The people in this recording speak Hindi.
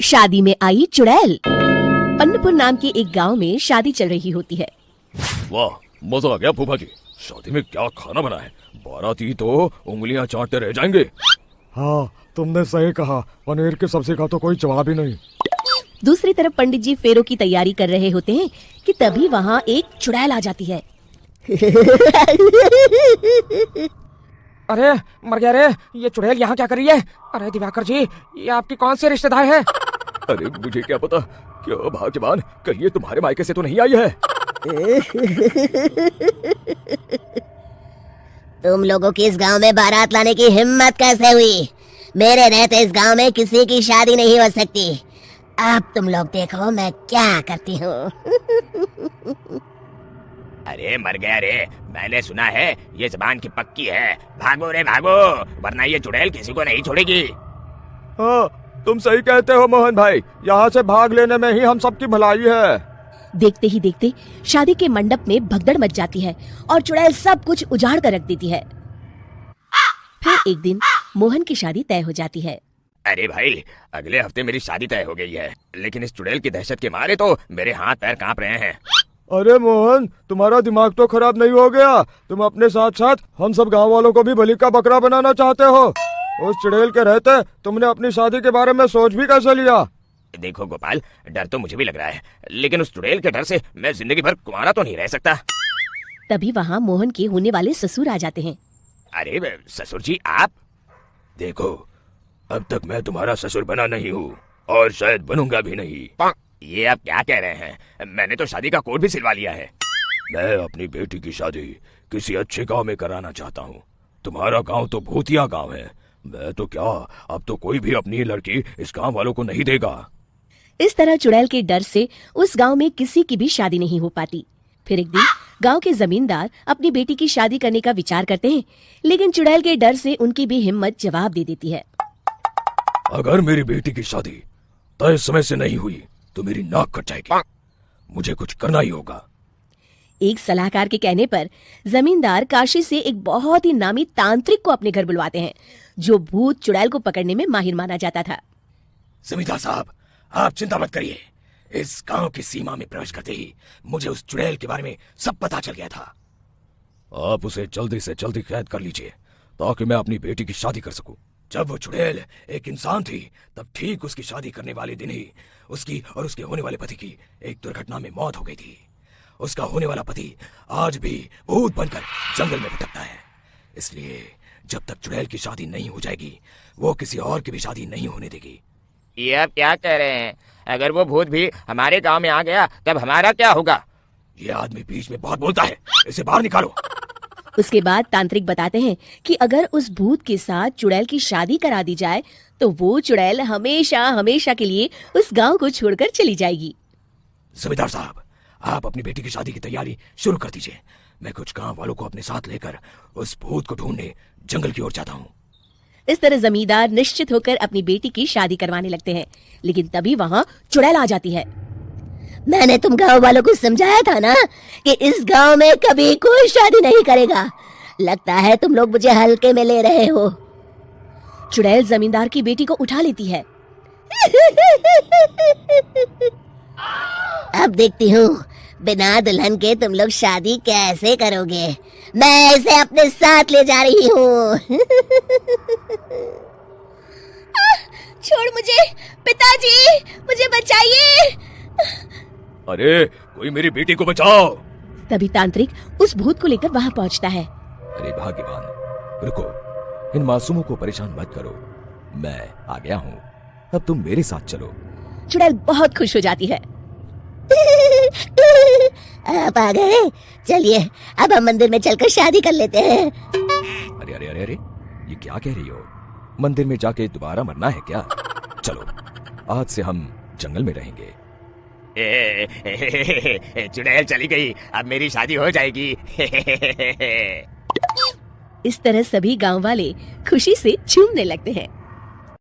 शादी में आई चुड़ैल। पन्नपुर नाम के एक गांव में शादी चल रही होती है। वाह, मजा आ गया फूफा जी। शादी में क्या खाना बना है, बाराती तो उंगलियां चाटते रह जाएंगे। हाँ, तुमने सही कहा, पनीर की सब्जी का तो कोई जवाब ही नहीं। दूसरी तरफ पंडित जी फेरों की तैयारी कर रहे होते हैं कि तभी वहाँ एक चुड़ैल आ जाती है। अरे मर गया रे, ये चुड़ैल यहाँ क्या कर रही है? अरे दिवाकर जी, ये आपकी कौन सी रिश्तेदार है? अरे मुझे क्या पता, क्या भाग्यवान, कहीं ये तुम्हारे मायके से तो नहीं आई है। तुम लोगों की इस गांव में बारात लाने की हिम्मत कैसे हुई? मेरे रहते इस गांव में किसी की शादी नहीं हो सकती। अब तुम लोग देखो मैं क्या करती हूँ। अरे मर गया रे, मैंने सुना है ये जबान की पक्की है। भागो रे भागो, वरना ये चुड़ैल किसी को नहीं छोड़ेगी। हाँ, तुम सही कहते हो मोहन भाई, यहाँ से भाग लेने में ही हम सबकी भलाई है। देखते ही देखते शादी के मंडप में भगदड़ मच जाती है और चुड़ैल सब कुछ उजाड़ कर रख देती है। फिर एक दिन मोहन की शादी तय हो जाती है। अरे भाई, अगले हफ्ते मेरी शादी तय हो गई है, लेकिन इस चुड़ैल की दहशत के मारे तो मेरे हाथ पैर कांप रहे हैं। अरे मोहन, तुम्हारा दिमाग तो खराब नहीं हो गया? तुम अपने साथ साथ हम सब गांव वालों को भी बलि का बकरा बनाना चाहते हो? उस चुड़ैल के रहते तुमने अपनी शादी के बारे में सोच भी कैसे लिया? देखो गोपाल, डर तो मुझे भी लग रहा है, लेकिन उस चुड़ैल के डर से मैं जिंदगी भर कुंवारा तो नहीं रह सकता। तभी वहाँ मोहन के होने वाले ससुर आ जाते हैं। अरे ससुर जी, आप? देखो, अब तक मैं तुम्हारा ससुर बना नहीं हूँ और शायद बनूंगा भी नहीं। ये आप क्या कह रहे हैं? मैंने तो शादी का कोड भी सिलवा लिया है। मैं अपनी बेटी की शादी किसी अच्छे गांव में कराना चाहता हूँ। तुम्हारा गांव तो भूतिया गांव है। मैं तो क्या, अब तो कोई भी अपनी लड़की इस गांव वालों को नहीं देगा। इस तरह चुड़ैल के डर से उस गांव में किसी की भी शादी नहीं हो पाती। फिर एक दिन गांव के जमींदार अपनी बेटी की शादी करने का विचार करते हैं, लेकिन चुड़ैल के डर से उनकी भी हिम्मत जवाब दे देती है। अगर मेरी बेटी की शादी तय समय से नहीं हुई तो मेरी नाक कट जाएगी। मुझे कुछ करना ही होगा। एक सलाहकार के कहने पर जमींदार काशी से एक बहुत ही नामी तांत्रिक को अपने घर बुलवाते हैं, जो भूत चुड़ैल को पकड़ने में माहिर माना जाता था। जमींदार साहब, आप चिंता मत करिए। इस गांव की सीमा में प्रवेश करते ही मुझे उस चुड़ैल के बारे में सब पता चल गया था। आप उसे जल्दी से जल्दी कैद कर लीजिए ताकि मैं अपनी बेटी की शादी कर सकूं। जब वो चुड़ैल एक इंसान थी, तब ठीक उसकी शादी करने वाले दिन ही उसकी और उसके होने वाले पति की एक दुर्घटना में मौत हो गई थी। उसका होने वाला पति आज भी भूत बनकर जंगल में भटकता है। इसलिए जब तक चुड़ैल की शादी नहीं हो जाएगी, वो किसी और की भी शादी नहीं होने देगी। ये आप क्या कह रहे हैं? अगर वो भूत भी हमारे गांव में आ गया तब हमारा क्या होगा? ये आदमी बीच में बहुत बोलता है, इसे बाहर निकालो। उसके बाद तांत्रिक बताते हैं कि अगर उस भूत के साथ चुड़ैल की शादी करा दी जाए तो वो चुड़ैल हमेशा हमेशा के लिए उस गांव को छोड़कर चली जाएगी। जमींदार साहब, आप अपनी बेटी की शादी की तैयारी शुरू कर दीजिए। मैं कुछ गांव वालों को अपने साथ लेकर उस भूत को ढूंढने जंगल की ओर जाता हूँ। इस तरह जमींदार निश्चित होकर अपनी बेटी की शादी करवाने लगते हैं, लेकिन तभी वहाँ चुड़ैल आ जाती है। मैंने तुम गांव वालों को समझाया था ना कि इस गांव में कभी कोई शादी नहीं करेगा। लगता है तुम लोग मुझे हल्के में ले रहे हो। चुड़ैल जमींदार की बेटी को उठा लेती है। अब देखती हूँ बिना दुल्हन के तुम लोग शादी कैसे करोगे। मैं इसे अपने साथ ले जा रही हूँ। छोड़ मुझे, पिताजी मुझे बचाइए। अरे कोई मेरी बेटी को बचाओ। तभी तांत्रिक उस भूत को लेकर वहाँ पहुँचता है। अरे भाग्यवान, रुको, इन मासूमों को परेशान मत करो। मैं आ गया हूँ, अब तुम मेरे साथ चलो। चुड़ैल बहुत खुश हो जाती है। आप आ गए, चलिए अब हम मंदिर में चलकर शादी कर लेते हैं। अरे अरे अरे अरे, ये क्या कह रही हो? मंदिर में जाके दोबारा मरना है क्या? चलो, आज से हम जंगल में रहेंगे। चुड़ैल चली गई, अब मेरी शादी हो जाएगी। इस तरह सभी गांव वाले खुशी से झूमने लगते हैं।